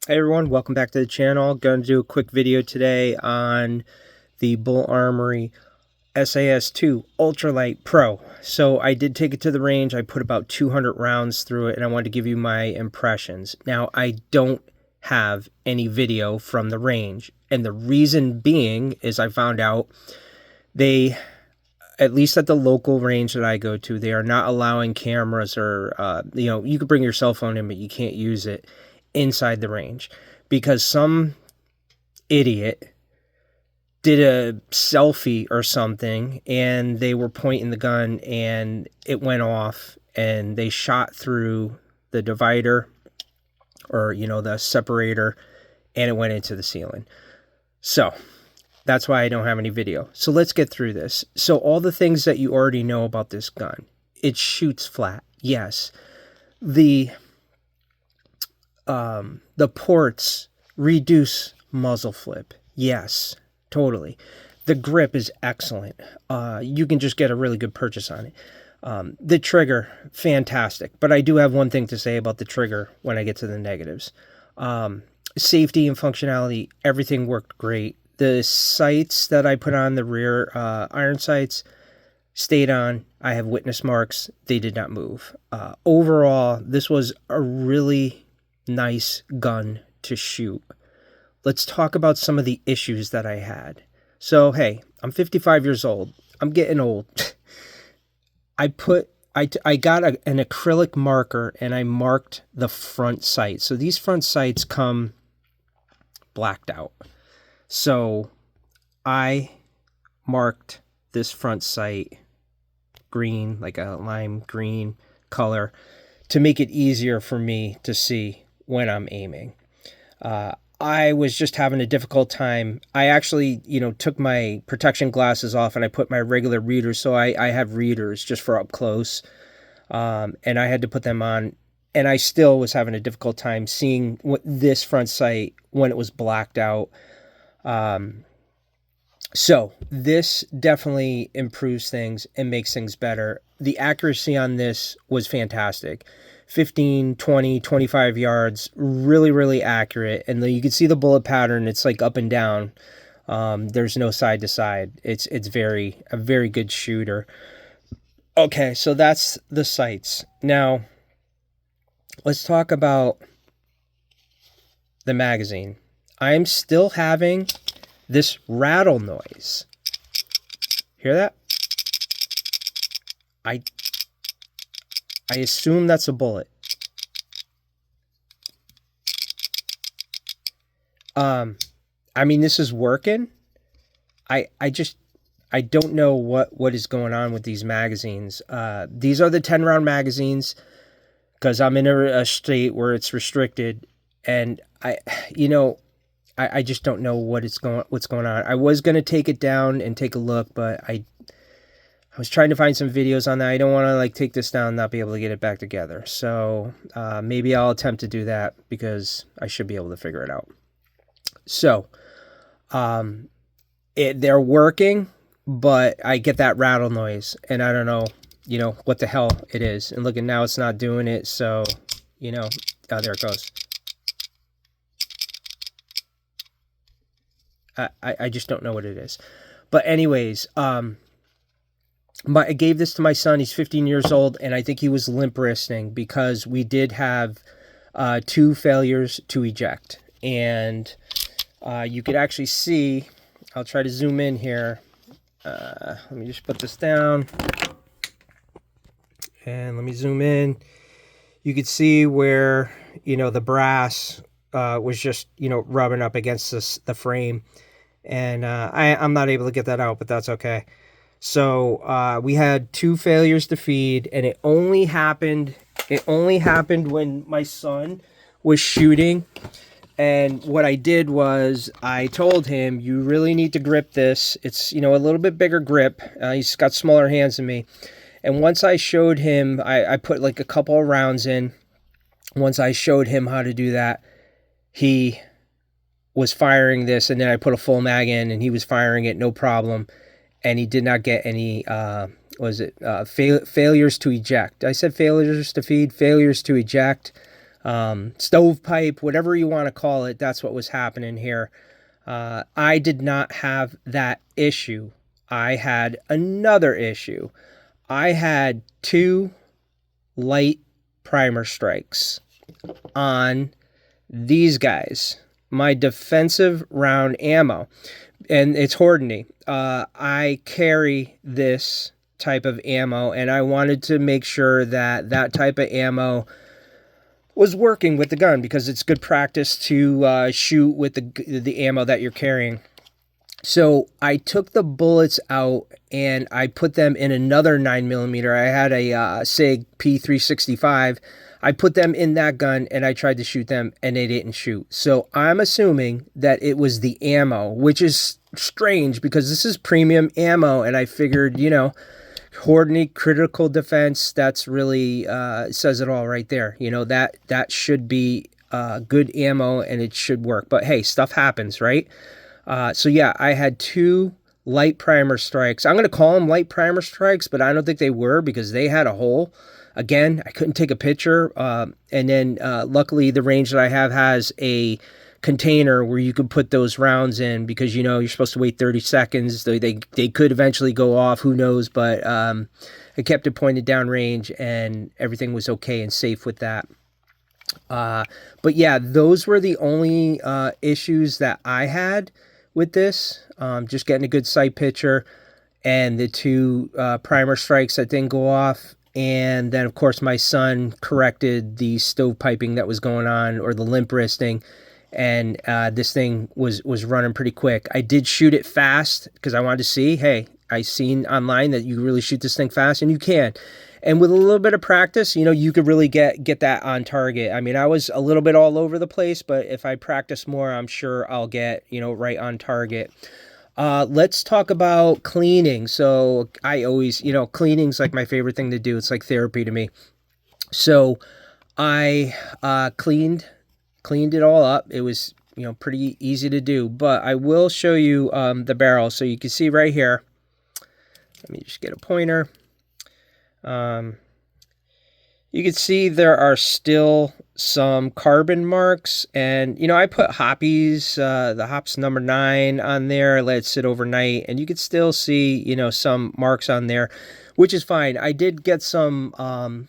Hey everyone, welcome back to the channel. Going to do a quick video today on the Bul Armory SAS2 Ultralight Pro. So I did take it to the range. I put about 200 rounds through it and I wanted to give you my impressions. Now I don't have any video from the range, and the reason being is I found out they, at least at the local range that I go to, they are not allowing cameras or, you could bring your cell phone in, but you can't use it inside the range because some idiot did a selfie or something and they were pointing the gun and it went off and they shot through the divider or, the separator, and it went into the ceiling. So that's why I don't have any video. So let's get through this. So all the things that you already know about this gun: it shoots flat. Yes. The ports reduce muzzle flip. Yes, totally. The grip is excellent. You can just get a really good purchase on it. The trigger, fantastic. But I do have one thing to say about the trigger when I get to the negatives. Safety and functionality, everything worked great. The sights that I put on, the rear iron sights, stayed on. I have witness marks. They did not move. Overall, this was a really nice gun to shoot. Let's talk about some of the issues that I had. So, hey, I'm 55 years old. I'm getting old. I got an acrylic marker and I marked the front sight. So these front sights come blacked out. So I marked this front sight green, like a lime green color, to make it easier for me to see when I'm aiming. I was just having a difficult time. I actually, took my protection glasses off and I put my regular readers. So I have readers just for up close. And I had to put them on, and I still was having a difficult time seeing this front sight when it was blacked out. So this definitely improves things and makes things better. The accuracy on this was fantastic. 15, 20, 25 yards, really, really accurate. And you can see the bullet pattern. It's like up and down. There's no side to side. It's a very good shooter. Okay, so that's the sights. Now, let's talk about the magazine. I'm still having this rattle noise. Hear that? I assume that's a bullet. I mean, this is working. I don't know what is going on with these magazines. These are the 10-round magazines because I'm in a state where it's restricted, and I just don't know what's going on. I was going to take it down and take a look, but I was trying to find some videos on that. I don't want to take this down and not be able to get it back together. So maybe I'll attempt to do that because I should be able to figure it out. So they're working, but I get that rattle noise and I don't know, what the hell it is. And look, at now it's not doing it. So, oh, there it goes. I just don't know what it is. But anyways, I gave this to my son. He's 15 years old, and I think he was limp wristing because we did have 2 failures to eject. And you could actually see, I'll try to zoom in here. Let me just put this down. And let me zoom in. You could see where, the brass was just, rubbing up against the frame. And I'm not able to get that out, but that's okay. So we had 2 failures to feed, and it only happened when my son was shooting. And what I did was I told him, you really need to grip this. It's, a little bit bigger grip. He's got smaller hands than me. And once I showed him, I put a couple of rounds in. Once I showed him how to do that, he was firing this, and then I put a full mag in and he was firing it, no problem. And he did not get any, failures to eject. I said failures to feed, failures to eject. stovepipe, whatever you want to call it. That's what was happening here. I did not have that issue. I had another issue. I had 2 light primer strikes on these guys, my defensive round ammo, and it's Hordney. I carry this type of ammo, and I wanted to make sure that that type of ammo was working with the gun, because it's good practice to shoot with the ammo that you're carrying. So I took the bullets out and I put them in another 9mm. I had a SIG P365. I put them in that gun and I tried to shoot them and they didn't shoot. So I'm assuming that it was the ammo, which is strange because this is premium ammo, and I figured, you know, Hordney critical defense, that's really says it all right there. You know, that should be good ammo and it should work. But hey, stuff happens, right? So yeah, I had 2 light primer strikes. I'm going to call them light primer strikes, but I don't think they were, because they had a hole. Again, I couldn't take a picture. And then luckily the range that I have has a container where you can put those rounds in, because, you know, you're supposed to wait 30 seconds. They could eventually go off, who knows, but I kept it pointed down range and everything was okay and safe with that. But yeah, those were the only issues that I had with this. Just getting a good sight picture, and the 2 primer strikes that didn't go off. And then of course my son corrected the stovepiping that was going on, or the limp wristing, and this thing was running pretty quick. I did shoot it fast because I wanted to see, hey, I seen online that you really shoot this thing fast, and you can. And with a little bit of practice, you know, you could really get that on target. I mean, I was a little bit all over the place, but if I practice more, I'm sure I'll get, you know, right on target. Let's talk about cleaning. So I always, you know, cleaning's like my favorite thing to do. It's like therapy to me. So I cleaned it all up. It was, you know, pretty easy to do, but I will show you the barrel. So you can see right here. Let me just get a pointer. You can see there are still some carbon marks, and, you know, I put hoppies, the hops number 9 on there, let it sit overnight, and you could still see, you know, some marks on there, which is fine. I did get some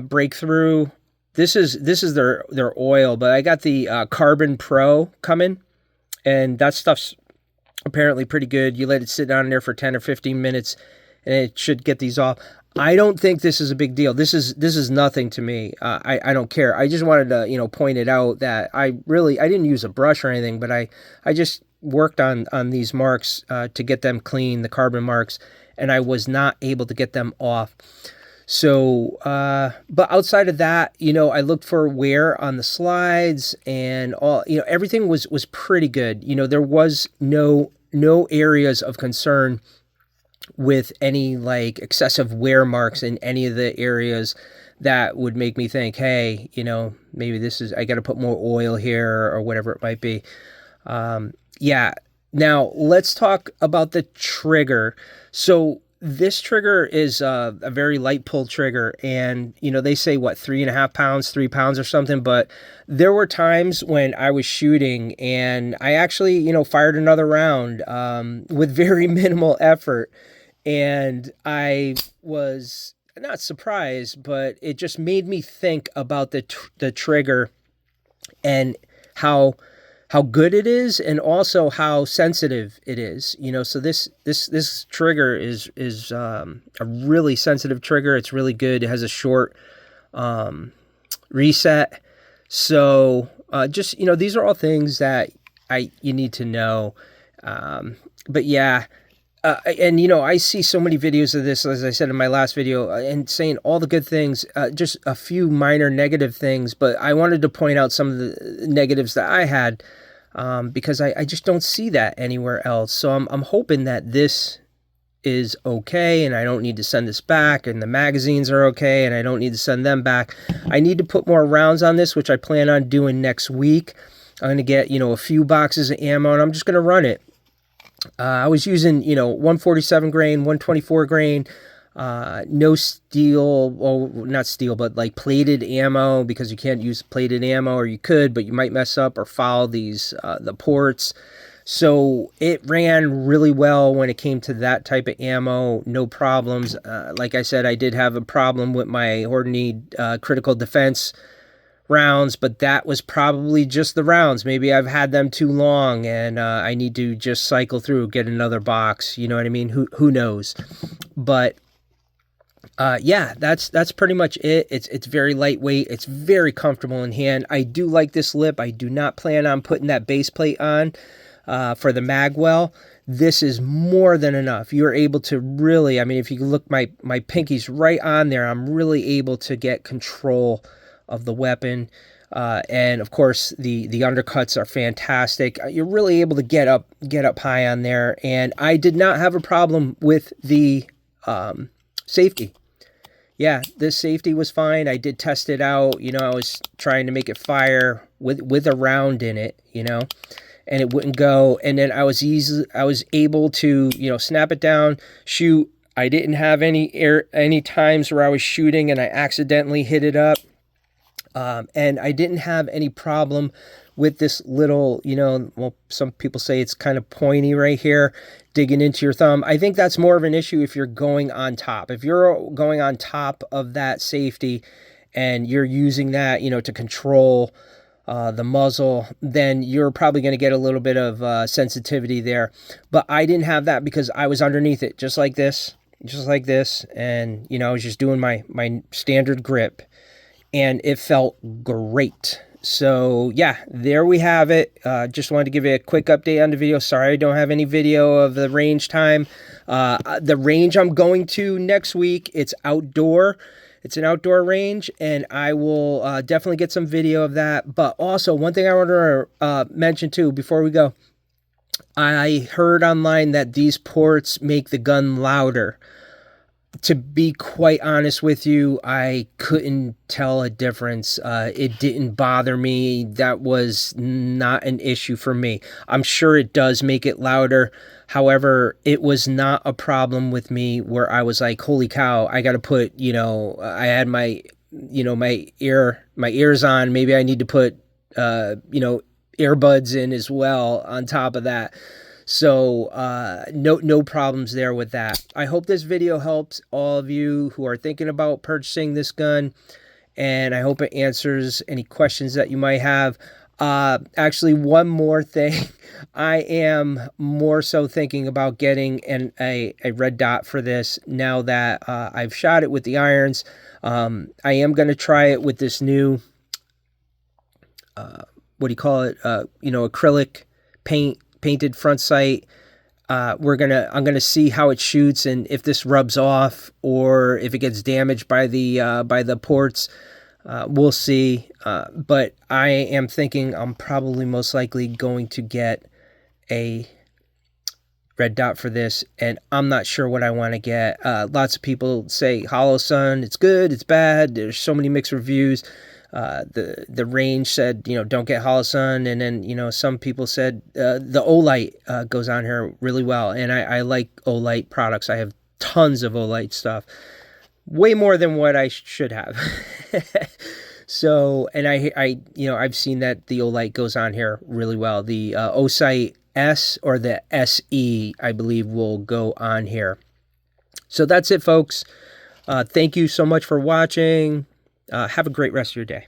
breakthrough. This is their oil, but I got the Carbon Pro coming, and that stuff's apparently pretty good. You let it sit down there for 10 or 15 minutes, and it should get these off. I don't think this is a big deal. This is nothing to me. I don't care. I just wanted to, you know, point it out that I didn't use a brush or anything, but I just worked on these marks to get them clean, the carbon marks, and I was not able to get them off. So, but outside of that, you know, I looked for wear on the slides and all, you know, everything was pretty good. You know, there was no areas of concern with any like excessive wear marks in any of the areas that would make me think, hey, you know, maybe I got to put more oil here or whatever it might be. Yeah. Now let's talk about the trigger. So this trigger is a very light pull trigger, and, you know, they say what, 3.5 pounds, 3 pounds or something, but there were times when I was shooting and I actually, you know, fired another round with very minimal effort. And I was not surprised, but it just made me think about the trigger and how good it is, and also how sensitive it is. You know, so this trigger is a really sensitive trigger. It's really good. It has a short reset. So just, you know, these are all things that you need to know. But yeah. And, you know, I see so many videos of this, as I said in my last video, and saying all the good things, just a few minor negative things. But I wanted to point out some of the negatives that I had, because I just don't see that anywhere else. So I'm hoping that this is okay, and I don't need to send this back, and the magazines are okay, and I don't need to send them back. I need to put more rounds on this, which I plan on doing next week. I'm going to get, you know, a few boxes of ammo, and I'm just going to run it. I was using, you know, 147 grain, 124 grain. No steel, well, not steel, but like plated ammo, because you can't use plated ammo, or you could, but you might mess up or foul these, the ports. So it ran really well when it came to that type of ammo, no problems. Like I said, I did have a problem with my Hornady critical defense rounds, but that was probably just the rounds. Maybe I've had them too long, and I need to just cycle through, get another box. You know what I mean? Who knows? But yeah, that's pretty much it. It's very lightweight. It's very comfortable in hand. I do like this lip. I do not plan on putting that base plate on for the magwell. This is more than enough. You're able to really, I mean, if you look, my pinky's right on there. I'm really able to get control of the weapon. And of course, the undercuts are fantastic. You're really able to get up high on there. And I did not have a problem with the safety. Yeah, this safety was fine. I did test it out. You know, I was trying to make it fire with a round in it, you know, and it wouldn't go. And then I was able to, you know, snap it down, shoot. I didn't have any times where I was shooting and I accidentally hit it up. And I didn't have any problem with this little, you know, well, some people say it's kind of pointy right here, digging into your thumb. I think that's more of an issue if you're going on top. If you're going on top of that safety and you're using that, you know, to control the muzzle, then you're probably going to get a little bit of sensitivity there. But I didn't have that because I was underneath it, just like this, and, you know, I was just doing my standard grip, and it felt great. So yeah, there we have it. Just wanted to give you a quick update on the video. Sorry I don't have any video of the range time. The range I'm going to next week, it's outdoor. It's an outdoor range, and I will definitely get some video of that. But also, one thing I want to mention too before we go, I heard online that these ports make the gun louder. To be quite honest with you, I couldn't tell a difference. It didn't bother me. That was not an issue for me. I'm sure it does make it louder. However, it was not a problem with me where I was like, holy cow, I got to put, you know, I had my, you know, my ears on. Maybe I need to put, you know, earbuds in as well on top of that. So no problems there with that. I hope this video helps all of you who are thinking about purchasing this gun, and I hope it answers any questions that you might have. Actually, one more thing. I am more so thinking about getting a red dot for this now that I've shot it with the irons. I am going to try it with this new, what do you call it? You know, acrylic painted front sight. I'm gonna see how it shoots and if this rubs off or if it gets damaged by the ports. We'll see. But I am thinking I'm probably most likely going to get a red dot for this, and I'm not sure what I want to get. Lots of people say Hollow Sun, it's good, it's bad. There's so many mixed reviews. The range said, you know, don't get Hollow Sun, and then, you know, some people said the Ultralight goes on here really well, and I like Ultralight products. I have tons of Ultralight stuff, way more than what I should have. So, and I you know, I've seen that the Ultralight goes on here really well. The Osight S or the SE, I believe, will go on here. So that's it, folks. Thank you so much for watching. Have a great rest of your day.